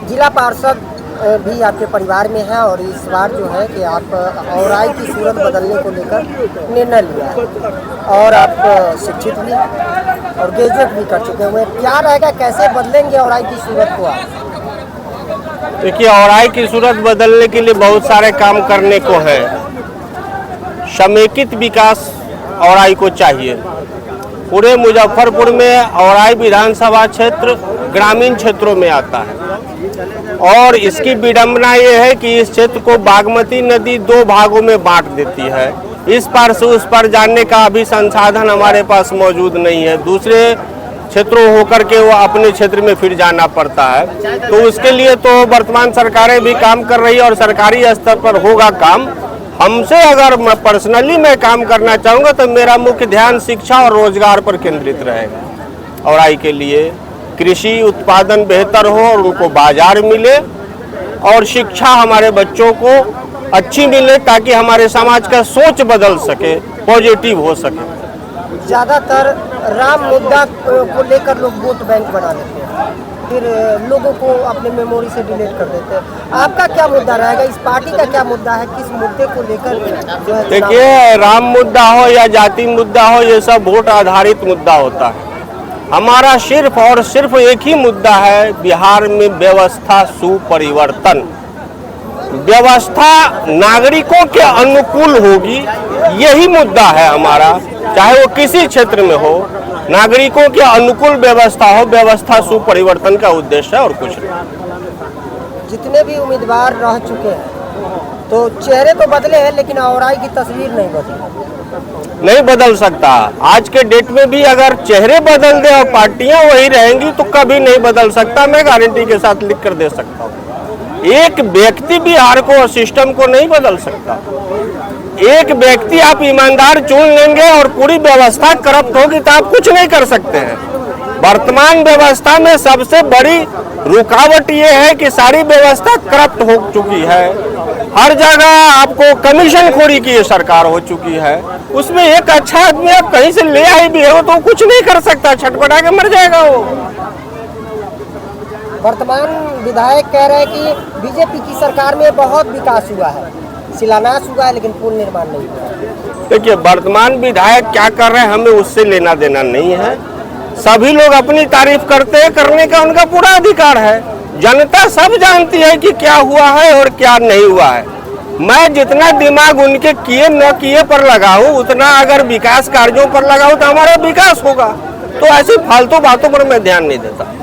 जिला पार्षद भी आपके परिवार में है और इस बार जो है कि आप औराई की सूरत बदलने को लेकर निर्णय लिया है और आप शिक्षित भी हैं और ग्रेजुएट भी कर चुके हुए हैं। क्या रहेगा, कैसे बदलेंगे औराई की सूरत को आप? देखिए, औराई की सूरत बदलने के लिए बहुत सारे काम करने को है। समेकित विकास औराई को चाहिए। पूरे मुजफ्फरपुर में औराई विधानसभा क्षेत्र ग्रामीण क्षेत्रों में आता है और इसकी विडंबना ये है कि इस क्षेत्र को बागमती नदी 2 भागों में बांट देती है। इस पार से उस पार जाने का अभी संसाधन हमारे पास मौजूद नहीं है। दूसरे क्षेत्रों होकर के वो अपने क्षेत्र में फिर जाना पड़ता है। तो उसके लिए तो वर्तमान सरकारें भी काम कर रही है और सरकारी स्तर पर होगा काम। हमसे अगर मैं पर्सनली काम करना चाहूँगा तो मेरा मुख्य ध्यान शिक्षा और रोजगार पर केंद्रित रहेगा। औराई के लिए कृषि उत्पादन बेहतर हो और उनको बाजार मिले और शिक्षा हमारे बच्चों को अच्छी मिले ताकि हमारे समाज का सोच बदल सके, पॉजिटिव हो सके। ज़्यादातर राम मुद्दा को लेकर लोग वोट बैंक बना लेते हैं, फिर लोगों को अपने मेमोरी से डिलीट कर देते हैं। आपका क्या मुद्दा रहेगा, इस पार्टी का क्या मुद्दा है, किस मुद्दे को लेकर जो है? देखिए, राम मुद्दा हो या जाति मुद्दा हो, ये सब वोट आधारित मुद्दा होता है। हमारा सिर्फ और सिर्फ एक ही मुद्दा है, बिहार में व्यवस्था सुपरिवर्तन। व्यवस्था नागरिकों के अनुकूल होगी, यही मुद्दा है हमारा। चाहे वो किसी क्षेत्र में हो, नागरिकों के अनुकूल व्यवस्था हो, व्यवस्था सुपरिवर्तन का उद्देश्य है और कुछ नहीं। जितने भी उम्मीदवार रह चुके हैं तो चेहरे तो बदले हैं लेकिन औराई की तस्वीर नहीं नहीं बदल सकता। आज के डेट में भी अगर चेहरे बदल दे और पार्टियां वही रहेंगी तो कभी नहीं बदल सकता। मैं गारंटी के साथ लिख कर दे सकता हूँ। एक व्यक्ति बिहार को और सिस्टम को नहीं बदल सकता। एक व्यक्ति आप ईमानदार चुन लेंगे और पूरी व्यवस्था करप्ट होगी तो आप कुछ नहीं कर सकते हैं। वर्तमान व्यवस्था में सबसे बड़ी रुकावट ये है कि सारी व्यवस्था करप्ट हो चुकी है। हर जगह आपको कमीशन खोरी की सरकार हो चुकी है। उसमें एक अच्छा आदमी आप कहीं से ले आए भी हो तो कुछ नहीं कर सकता, छटपटा के मर जाएगा वो। वर्तमान विधायक कह रहे हैं कि बीजेपी की सरकार में बहुत विकास हुआ है, शिलान्यास हुआ है लेकिन पुल निर्माण नहीं हुआ। देखिए, वर्तमान विधायक क्या कर रहे हैं हमें उससे लेना देना नहीं है। सभी लोग अपनी तारीफ करते हैं, करने का उनका पूरा अधिकार है। जनता सब जानती है कि क्या हुआ है और क्या नहीं हुआ है। मैं जितना दिमाग उनके किए न किए पर लगाऊं, उतना अगर विकास कार्यों पर लगाऊं तो हमारा विकास होगा। तो ऐसी फालतू बातों पर मैं ध्यान नहीं देता।